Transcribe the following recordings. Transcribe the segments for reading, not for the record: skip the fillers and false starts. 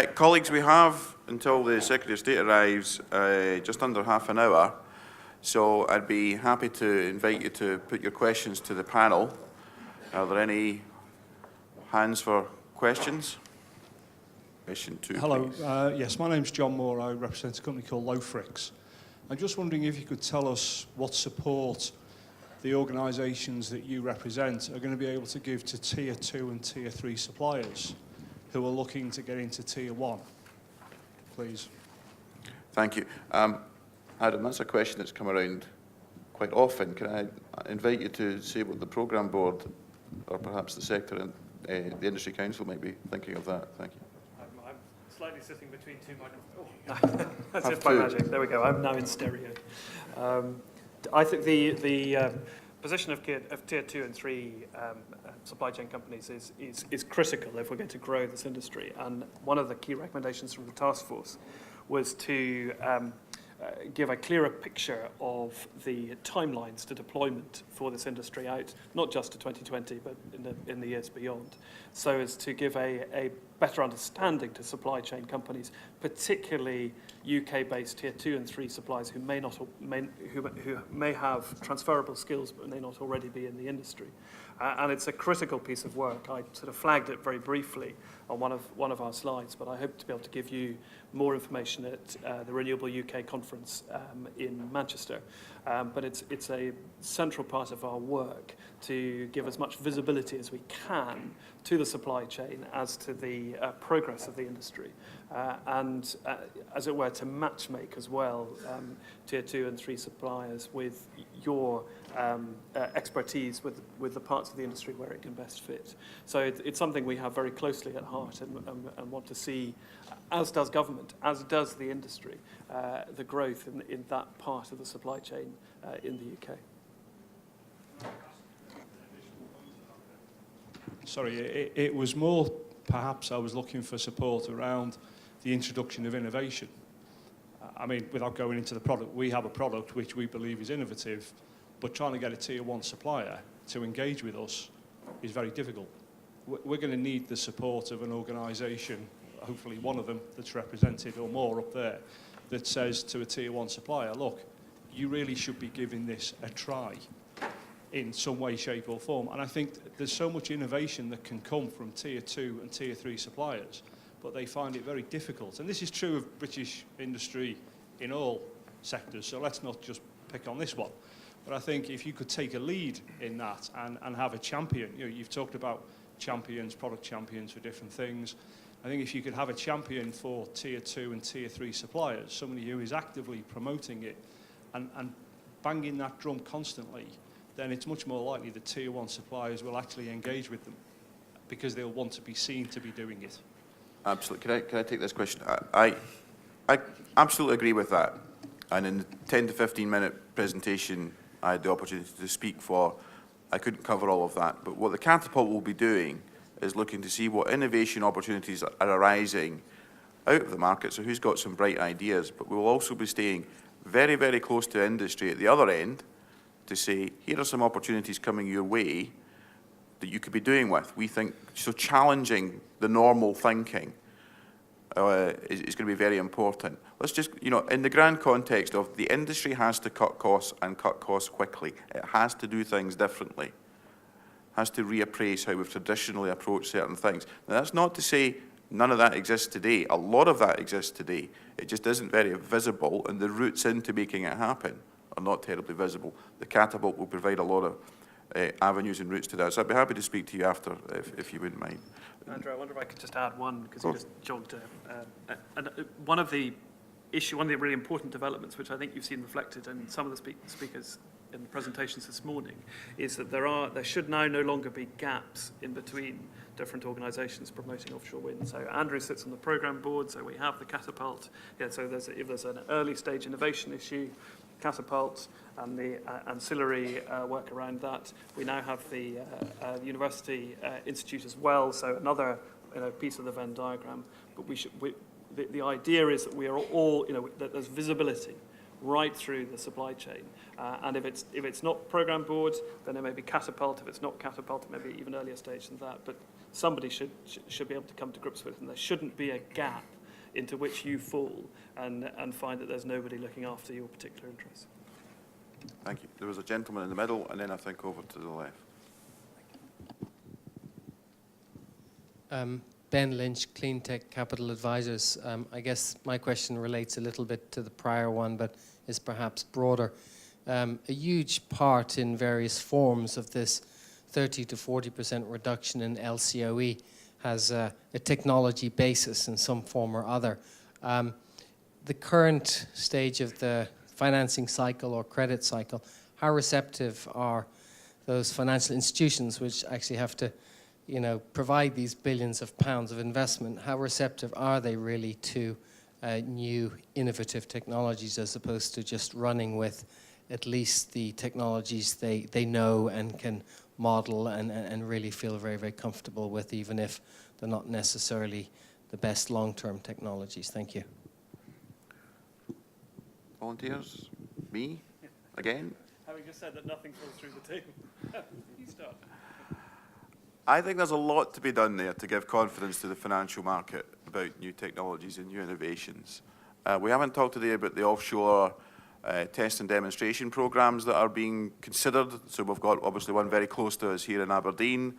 Colleagues, we have until the Secretary of State arrives just under half an hour, so I'd be happy to invite you to put your questions to the panel. Are there any hands for questions? Question two. Hello, yes, my name's John Moore. I represent a company called Lowfrix. I'm just wondering if you could tell us what support the organisations that you represent are going to be able to give to Tier 2 and Tier 3 suppliers who are looking to get into Tier 1, please. Thank you. Adam, that's a question that's come around quite often. Can I invite you to say what the Programme Board, or perhaps the sector and the Industry Council might be thinking of that? Thank you. I'm slightly sitting between two microphones. Oh, that's just by magic. There we go. I'm now in stereo. I think the position of Tier 2 and 3 supply chain companies is critical if we're going to grow this industry. And one of the key recommendations from the task force was to give a clearer picture of the timelines to deployment for this industry out, not just to 2020, but in the years beyond, so as to give a better understanding to supply chain companies, particularly UK-based Tier 2 and 3 suppliers who may have transferable skills but may not already be in the industry. And it's a critical piece of work. I sort of flagged it very briefly on one of our slides, but I hope to be able to give you more information at the Renewable UK conference in Manchester. But it's a central part of our work to give as much visibility as we can to the supply chain as to the progress of the industry, and as it were, to matchmake as well Tier 2 and 3 suppliers with your expertise with the parts of the industry where it can best fit. So it's something we have very closely at heart and want to see, as does government, as does the industry, the growth in that part of the supply chain in the UK. Sorry, it was more, perhaps I was looking for support around the introduction of innovation. I mean, without going into the product, we have a product which we believe is innovative, but trying to get a Tier 1 supplier to engage with us is very difficult. We're going to need the support of an organisation, hopefully one of them that's represented or more up there, that says to a Tier 1 supplier, look, you really should be giving this a try in some way, shape or form. And I think there's so much innovation that can come from Tier 2 and Tier 3 suppliers, but they find it very difficult. And this is true of British industry in all sectors, so let's not just pick on this one. But I think if you could take a lead in that and have a champion, you know, you've talked about champions, product champions for different things. I think if you could have a champion for Tier 2 and Tier 3 suppliers, somebody who is actively promoting it and banging that drum constantly, then it's much more likely that Tier 1 suppliers will actually engage with them because they'll want to be seen to be doing it. Absolutely. Can I take this question? I absolutely agree with that. And in the 10 to 15 minute presentation I had the opportunity to speak for, I couldn't cover all of that. But what the Catapult will be doing is looking to see what innovation opportunities are arising out of the market, so who's got some bright ideas. But we will also be staying very, very close to industry at the other end to say, here are some opportunities coming your way that you could be doing with. We think, so challenging the normal thinking is going to be very important. Let's just, you know, in the grand context of the industry has to cut costs and cut costs quickly. It has to do things differently. It has to reappraise how we've traditionally approached certain things. Now, that's not to say none of that exists today. A lot of that exists today. It just isn't very visible, and the routes into making it happen are not terribly visible. The Catapult will provide a lot of avenues and routes to that. So I'd be happy to speak to you after, if you wouldn't mind. Andrew, I wonder if I could just add one, because you just jogged. One of the really important developments, which I think you've seen reflected in some of the speakers in the presentations this morning, is that there should now no longer be gaps in between different organisations promoting offshore wind. So Andrew sits on the programme board, so we have the Catapult. Yeah, so if there's an early stage innovation issue, Catapult and the ancillary work around that. We now have the University Institute as well, so another piece of the Venn diagram. But the idea is that we are all, that there's visibility right through the supply chain. And if it's not program board, then it may be catapult. If it's not catapult, it may be even earlier stage than that. But somebody should be able to come to grips with it, and there shouldn't be a gap into which you fall and find that there's nobody looking after your particular interests. Thank you. There was a gentleman in the middle, and then I think over to the left. Ben Lynch, Clean Tech Capital Advisors. I guess my question relates a little bit to the prior one, but is perhaps broader. A huge part in various forms of this 30 to 40% reduction in LCOE has a technology basis in some form or other. The current stage of the financing cycle or credit cycle, how receptive are those financial institutions which actually have to provide these billions of pounds of investment? How receptive are they really to new innovative technologies as opposed to just running with at least the technologies they know and can model and really feel very, very comfortable with, even if they're not necessarily the best long-term technologies? Thank you. Volunteers? Me? Again? Having just said that nothing falls through the table. You start. I think there's a lot to be done there to give confidence to the financial market about new technologies and new innovations. We haven't talked today about the offshore test and demonstration programs that are being considered. So we've got obviously one very close to us here in Aberdeen.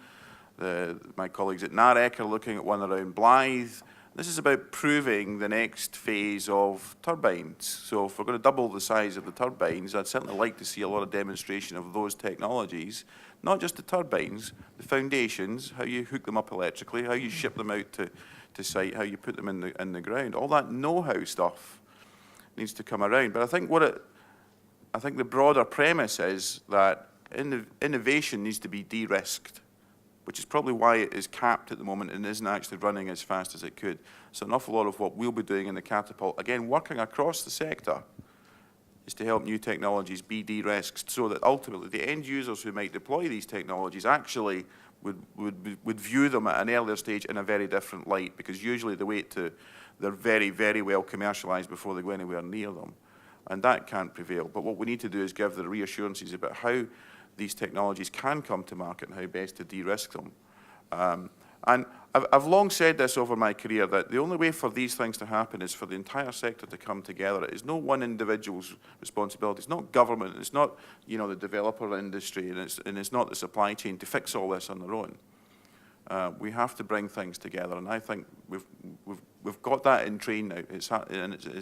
My colleagues at NAREC are looking at one around Blythe. This is about proving the next phase of turbines. So if we're going to double the size of the turbines, I'd certainly like to see a lot of demonstration of those technologies, not just the turbines, the foundations, how you hook them up electrically, how you ship them out to site, how you put them in the ground. All that know-how stuff needs to come around. But I think I think the broader premise is that innovation needs to be de-risked, which is probably why it is capped at the moment and isn't actually running as fast as it could. So an awful lot of what we'll be doing in the Catapult, again, working across the sector, is to help new technologies be de-risked so that ultimately the end users who might deploy these technologies actually would view them at an earlier stage in a very different light, because usually they wait to they're very, very well commercialised before they go anywhere near them. And that can't prevail. But what we need to do is give the reassurances about how these technologies can come to market and how best to de-risk them. And I've long said this over my career, that the only way for these things to happen is for the entire sector to come together. It is no one individual's responsibility. It's not government. It's not the developer industry, and it's not the supply chain to fix all this on their own. We have to bring things together, and I think we've got that in train now. It's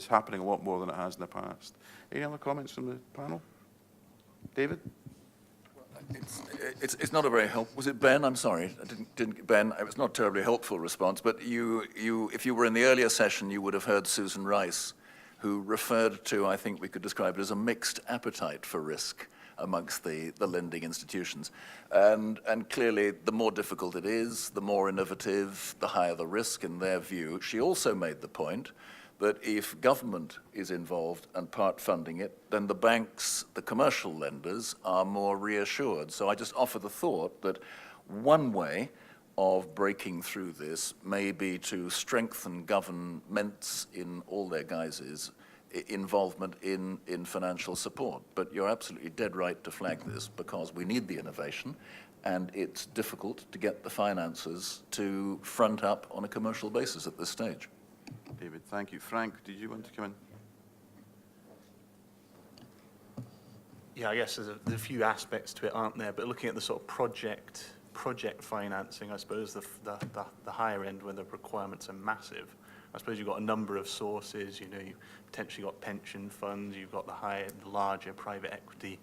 happening a lot more than it has in the past. Any other comments from the panel? David? It's not a very helpful. Was it Ben? I'm sorry, I didn't Ben. It was not a terribly helpful response. But if you were in the earlier session, you would have heard Susan Rice, who referred to, I think we could describe it as a mixed appetite for risk amongst the lending institutions, and clearly the more difficult it is, the more innovative, the higher the risk in their view. She also made the point that if government is involved and part funding it, then the banks, the commercial lenders, are more reassured. So I just offer the thought that one way of breaking through this may be to strengthen governments in all their guises, involvement in financial support. But you're absolutely dead right to flag this, because we need the innovation, and it's difficult to get the finances to front up on a commercial basis at this stage. David, thank you. Frank, did you want to come in? Yeah, I guess there's a few aspects to it, aren't there? But looking at the sort of project financing, I suppose the higher end, where the requirements are massive, I suppose you've got a number of sources. You've potentially got pension funds, you've got the larger private equity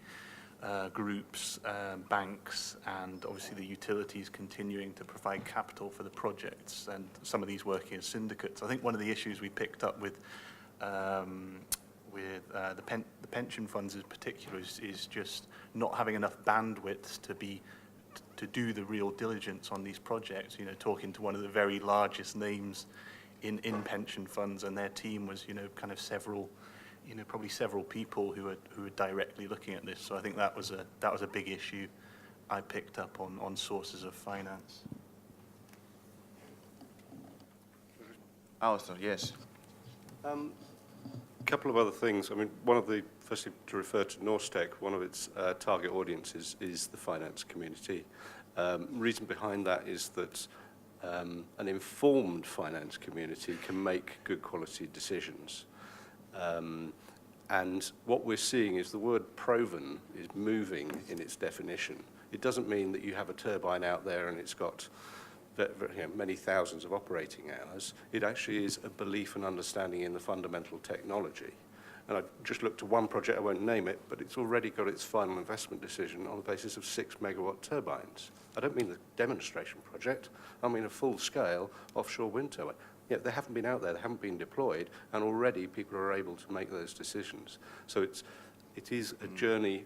groups, banks, and obviously the utilities continuing to provide capital for the projects, and some of these working as syndicates. I think one of the issues we picked up with the pension funds in particular is just not having enough bandwidth to do the real diligence on these projects. Talking to one of the very largest names in pension funds, and their team was kind of probably several people who are directly looking at this. So I think that was a big issue I picked up on sources of finance. Alistair, yes. couple of other things. I mean, firstly, to refer to Norstec, one of its target audiences is the finance community. Reason behind that is that an informed finance community can make good quality decisions. And what we're seeing is the word proven is moving in its definition. It doesn't mean that you have a turbine out there and it's got many thousands of operating hours. It actually is a belief and understanding in the fundamental technology. And I just looked at one project, I won't name it, but it's already got its final investment decision on the basis of 6 megawatt turbines. I don't mean the demonstration project, I mean a full-scale offshore wind turbine. Yeah, they haven't been out there, they haven't been deployed, and already people are able to make those decisions. So it is a journey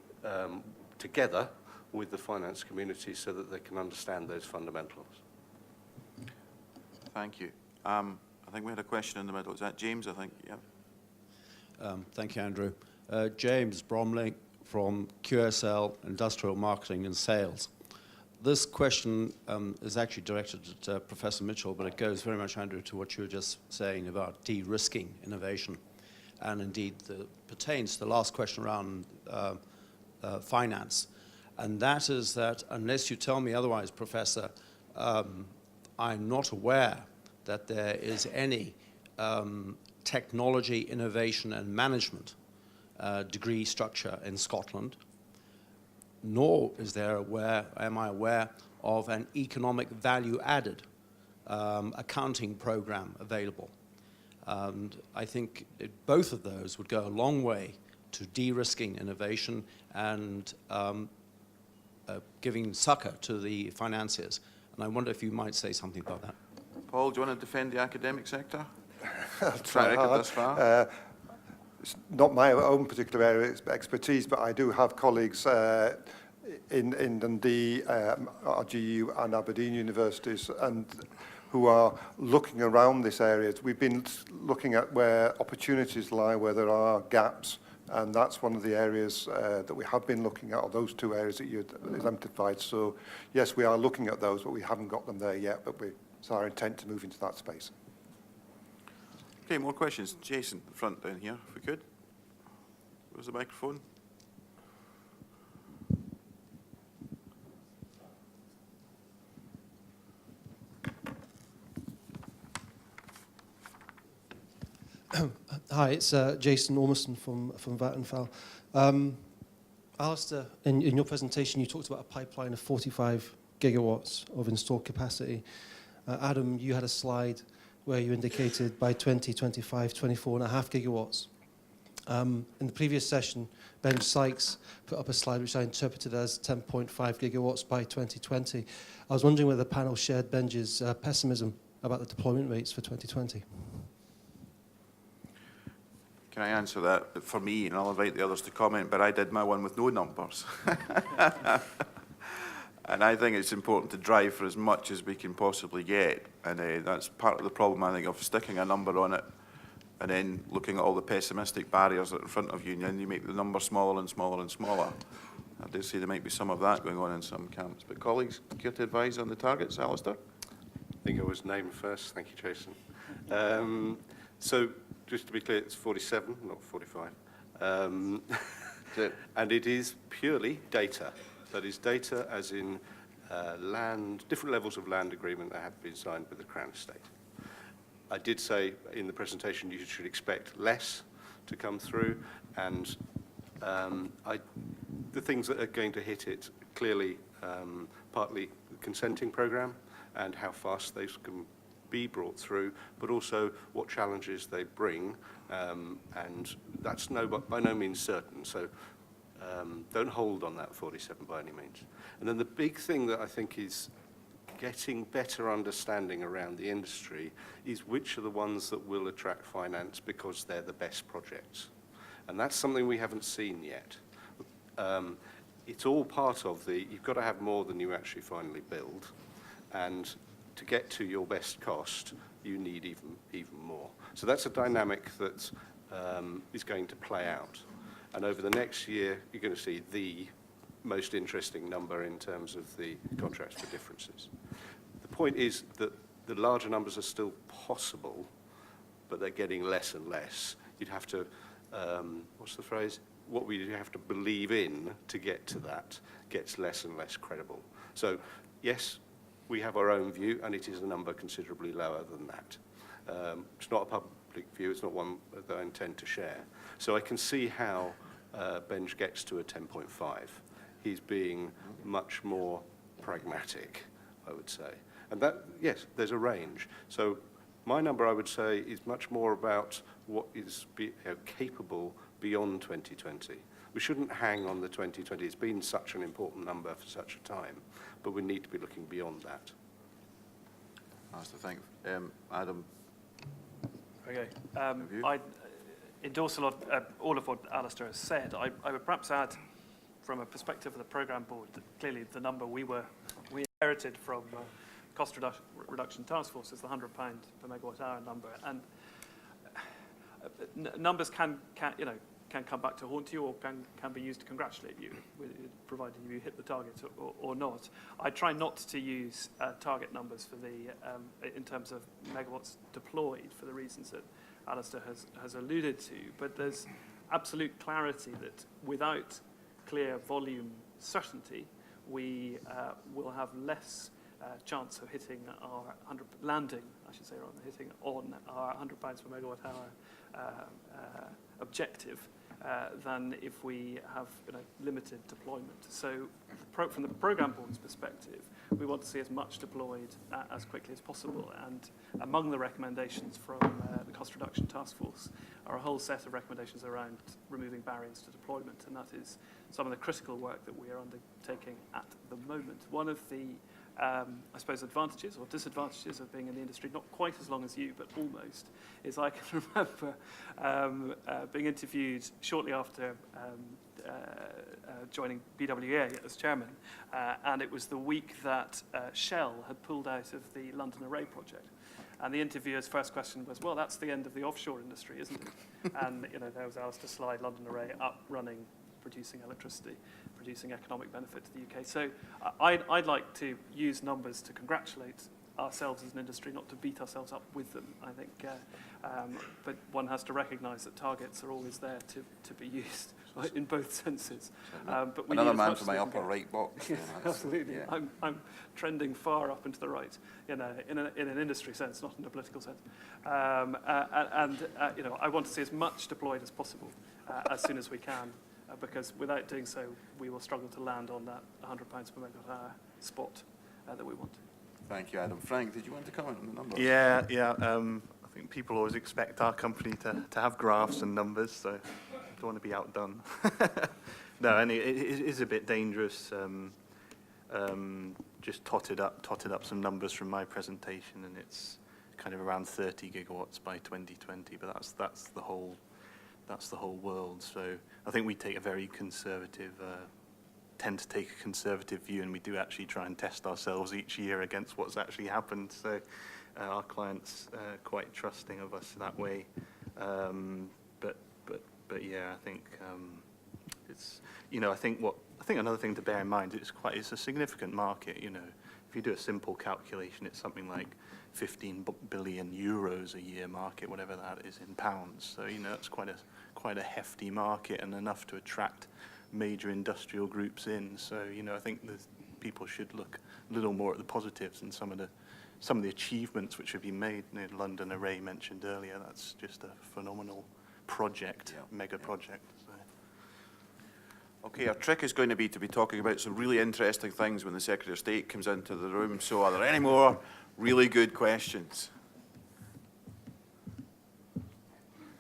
together with the finance community so that they can understand those fundamentals. Thank you. I think we had a question in the middle. Is that James, I think? Yeah. Thank you, Andrew. James Bromley from QSL Industrial Marketing and Sales. This question is actually directed at Professor Mitchell, but it goes very much, Andrew, to what you were just saying about de-risking innovation. And indeed, pertains to the last question around finance. And that is that, unless you tell me otherwise, Professor, I'm not aware that there is any technology, innovation, and management degree structure in Scotland, nor am I aware of an economic value added accounting program available. And I think both of those would go a long way to de-risking innovation and giving succor to the financiers. And I wonder if you might say something about that. Paul, do you want to defend the academic sector? I'll Track record thus far? It's not my own particular area of expertise, but I do have colleagues in Dundee, RGU and Aberdeen universities, and who are looking around this area. We've been looking at where opportunities lie, where there are gaps, and that's one of the areas that we have been looking at, or those two areas that you identified. So yes, we are looking at those, but we haven't got them there yet, but it's our intent to move into that space. Okay, more questions. Jason, the front down here, if we could. Where's the microphone? Hi, it's Jason Ormiston from Vattenfall. Alistair, in your presentation, you talked about a pipeline of 45 gigawatts of installed capacity. Adam, you had a slide where you indicated by 2025, 24.5 gigawatts. In the previous session, Ben Sykes put up a slide which I interpreted as 10.5 gigawatts by 2020. I was wondering whether the panel shared Ben's pessimism about the deployment rates for 2020. Can I answer that for me, and I'll invite the others to comment, but I did my one with no numbers. And I think it's important to drive for as much as we can possibly get, and that's part of the problem, I think, of sticking a number on it and then looking at all the pessimistic barriers that are in front of you, and then you make the number smaller and smaller and smaller. I do see there might be some of that going on in some camps. But colleagues, care to advise on the targets, Alistair? I think I was named first. Thank you, Jason. So just to be clear, it's 47, not 45. And it is purely data. That is data as in land, different levels of land agreement that have been signed with the Crown Estate. I did say in the presentation you should expect less to come through, and the things that are going to hit it, clearly partly the consenting programme and how fast those can be brought through, but also what challenges they bring, and that's by no means certain. So don't hold on that 47 by any means. And then the big thing that I think is getting better understanding around the industry is which are the ones that will attract finance because they're the best projects. And that's something we haven't seen yet. It's all part of you've got to have more than you actually finally build. And to get to your best cost, you need even more. So that's a dynamic that is going to play out. And over the next year, you're going to see the most interesting number in terms of the contracts for differences. The point is that the larger numbers are still possible, but they're getting less and less. You'd have to what's the phrase? What we have to believe in to get to that gets less and less credible. So, yes, we have our own view, and it is a number considerably lower than that. It's not a public view, it's not one that I intend to share. So I can see how Benj gets to a 10.5. He's being much more pragmatic, I would say. And that, yes, there's a range. So my number, I would say, is much more about what is capable beyond 2020. We shouldn't hang on the 2020. It's been such an important number for such a time, but we need to be looking beyond that. That's the thing. Adam? Okay. I endorse a lot, all of what Alistair has said. I would perhaps add, from a perspective of the programme board, that clearly the number we inherited from cost reduction task force is the £100 per megawatt hour number, and numbers can come back to haunt you, or can be used to congratulate you, provided you hit the target or not. I try not to use target numbers for in terms of megawatts deployed, for the reasons that Alistair has alluded to, but there's absolute clarity that without clear volume certainty, we will have less chance of hitting our hitting on our £100 per megawatt hour objective than if we have limited deployment. So from the programme board's perspective, we want to see as much deployed as quickly as possible, and among the recommendations from the cost reduction task force are a whole set of recommendations around removing barriers to deployment, and that is some of the critical work that we are undertaking at the moment. One of the I suppose advantages or disadvantages of being in the industry, not quite as long as you, but almost, is I can remember being interviewed shortly after joining BWA as chairman, and it was the week that Shell had pulled out of the London Array project. And the interviewer's first question was, well, that's the end of the offshore industry, isn't it? And there was Alistair Slide, London Array, up, running, producing electricity, producing economic benefit to the UK. So I'd like to use numbers to congratulate ourselves as an industry, not to beat ourselves up with them, I think. But one has to recognise that targets are always there to be used in both senses. But we another need man for my upper right box. Yeah, absolutely. Yeah. I'm trending far up into the right, in an industry sense, not in a political sense. I want to see as much deployed as possible as soon as we can. Because without doing so, we will struggle to land on that £100 per megawatt hour spot that we want. Thank you, Adam. Frank, did you want to comment on the numbers? Yeah. I think people always expect our company to have graphs and numbers, so I don't want to be outdone. No, and it is a bit dangerous. Just totted up some numbers from my presentation, and it's kind of around 30 gigawatts by 2020. But that's the whole world. So I think we take a very conservative, tend to take a conservative view, and we do actually try and test ourselves each year against what's actually happened. So our clients are quite trusting of us that way. But yeah, I think it's I think another thing to bear in mind, it's a significant market. If you do a simple calculation, it's something like 15 billion euros a year market, whatever that is in pounds. So it's quite a hefty market, and enough to attract major industrial groups in. So I think people should look a little more at the positives and some of the achievements which have been made. London Array mentioned earlier. That's just a phenomenal project, mega project. So. Okay, our trick is going to be talking about some really interesting things when the Secretary of State comes into the room. So are there any more really good questions?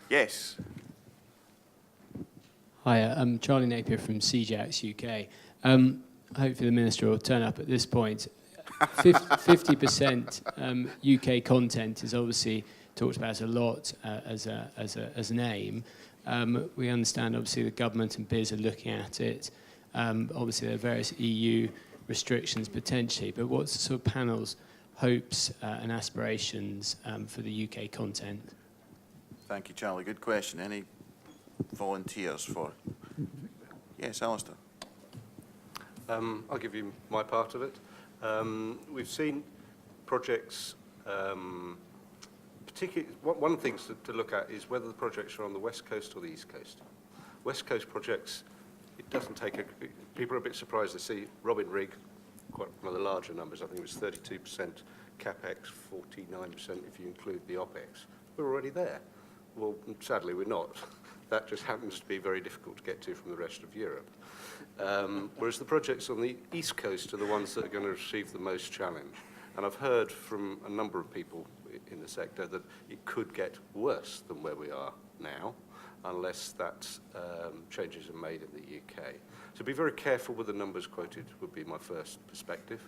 Yes. Hi, I'm Charlie Napier from CJAX UK. Hopefully the Minister will turn up at this point. 50% UK content is obviously talked about a lot as an aim. We understand obviously the government and BIS are looking at it. Obviously there are various EU restrictions potentially, but what's the sort of panel's hopes and aspirations for the UK content? Thank you, Charlie. Good question. Any volunteers for? Yes, Alistair. I'll give you my part of it. We've seen projects particularly, one of the things to look at is whether the projects are on the West Coast or the East Coast. West Coast projects, it doesn't take people are a bit surprised to see Robin Rig, quite one of the larger numbers. I think it was 32% CapEx, 49% if you include the OpEx. We're already there. Well, sadly, we're not. That just happens to be very difficult to get to from the rest of Europe. Whereas the projects on the East Coast are the ones that are going to receive the most challenge. And I've heard from a number of people in the sector that it could get worse than where we are now, unless that changes are made in the UK. So be very careful with the numbers quoted would be my first perspective.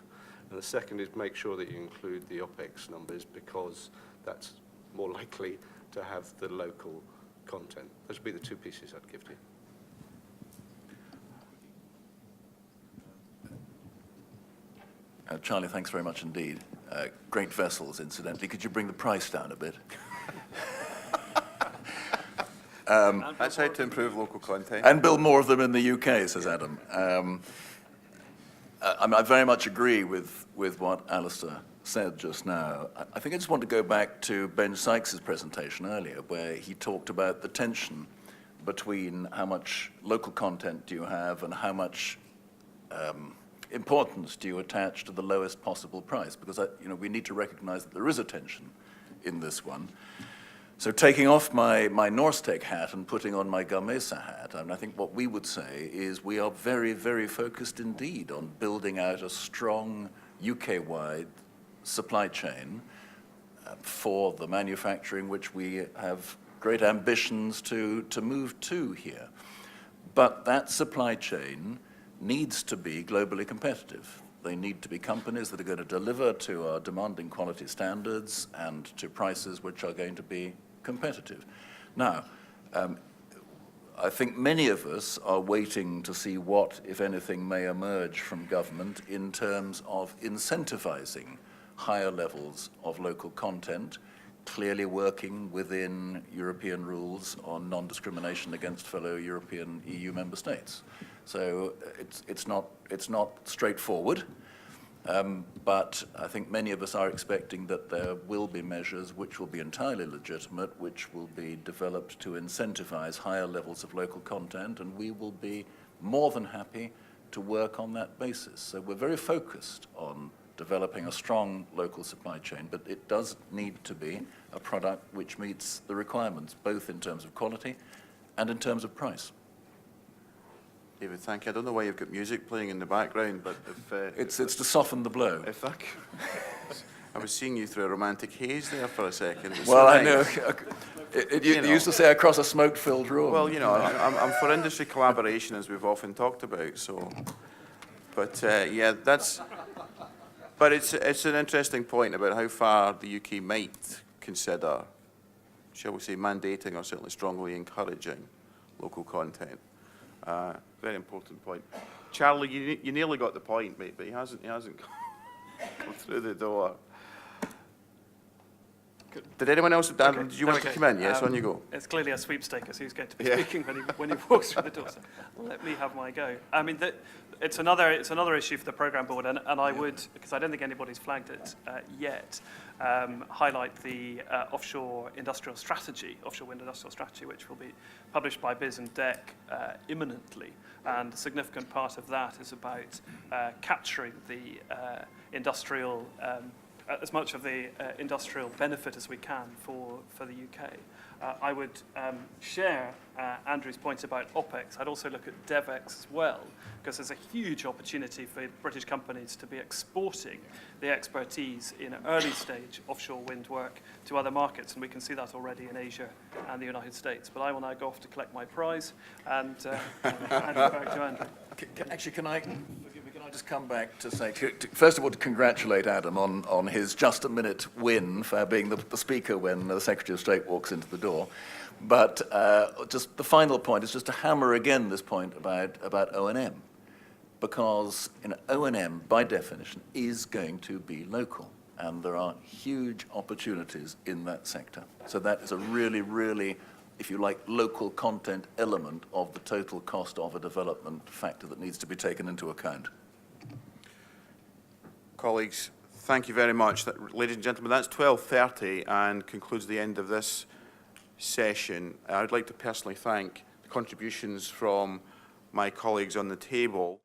And the second is make sure that you include the OpEx numbers, because that's more likely to have the local content. Those would be the two pieces I'd give to you. Charlie, thanks very much indeed. Great vessels, incidentally. Could you bring the price down a bit? That's how to improve local content. And build more of them in the UK, says Adam. I very much agree with what Alistair said just now. I think I just want to go back to Ben Sykes' presentation earlier, where he talked about the tension between how much local content do you have and how much importance do you attach to the lowest possible price, because we need to recognize that there is a tension in this one. So taking off my Norstec hat and putting on my Gamesa hat, I think what we would say is we are very, very focused indeed on building out a strong UK-wide supply chain for the manufacturing which we have great ambitions to move to here. But that supply chain needs to be globally competitive. They need to be companies that are going to deliver to our demanding quality standards and to prices which are going to be competitive. Now, I think many of us are waiting to see what, if anything, may emerge from government in terms of incentivizing higher levels of local content, clearly working within European rules on non-discrimination against fellow European EU member states. So it's not straightforward, but I think many of us are expecting that there will be measures which will be entirely legitimate, which will be developed to incentivize higher levels of local content, and we will be more than happy to work on that basis. So we're very focused on developing a strong local supply chain, but it does need to be a product which meets the requirements, both in terms of quality and in terms of price. David, thank you. I don't know why you've got music playing in the background, but if... It's to soften the blow. If I was seeing you through a romantic haze there for a second. It was Well, so I nice. know. You used to say across a smoke-filled room. Well, I'm for industry collaboration, as we've often talked about, so... But, yeah, that's... But it's an interesting point about how far the UK might consider, shall we say, mandating or certainly strongly encouraging local content. Very important point. Charlie, you nearly got the point, mate, but he hasn't come through the door. Did anyone else? Dan, Okay, did you want to come in? Yes, on you go. It's clearly a sweepstake as who's going to be speaking when he walks through the door. So let me have my go. I mean, it's another issue for the programme board, and I would, because I don't think anybody's flagged it yet, highlight the offshore industrial strategy, offshore wind industrial strategy, which will be published by Biz and DEC imminently. And a significant part of that is about capturing the industrial as much of the industrial benefit as we can for the UK. I would share Andrew's points about OpEx. I'd also look at DevEx as well, because there's a huge opportunity for British companies to be exporting the expertise in early stage offshore wind work to other markets, and we can see that already in Asia and the United States. But I will now go off to collect my prize and hand it back to Andrew. Actually, can I just come back to say, first of all, to congratulate Adam on his just-a-minute win for being the speaker when the Secretary of State walks into the door. But just the final point is just to hammer again this point about O&M, because O&M, by definition, is going to be local, and there are huge opportunities in that sector. So that is a really, really, if you like, local content element of the total cost of a development factor that needs to be taken into account. Colleagues, Thank you very much. Ladies and gentlemen, that's 12:30 and concludes the end of this session. I would like to personally thank the contributions from my colleagues on the table.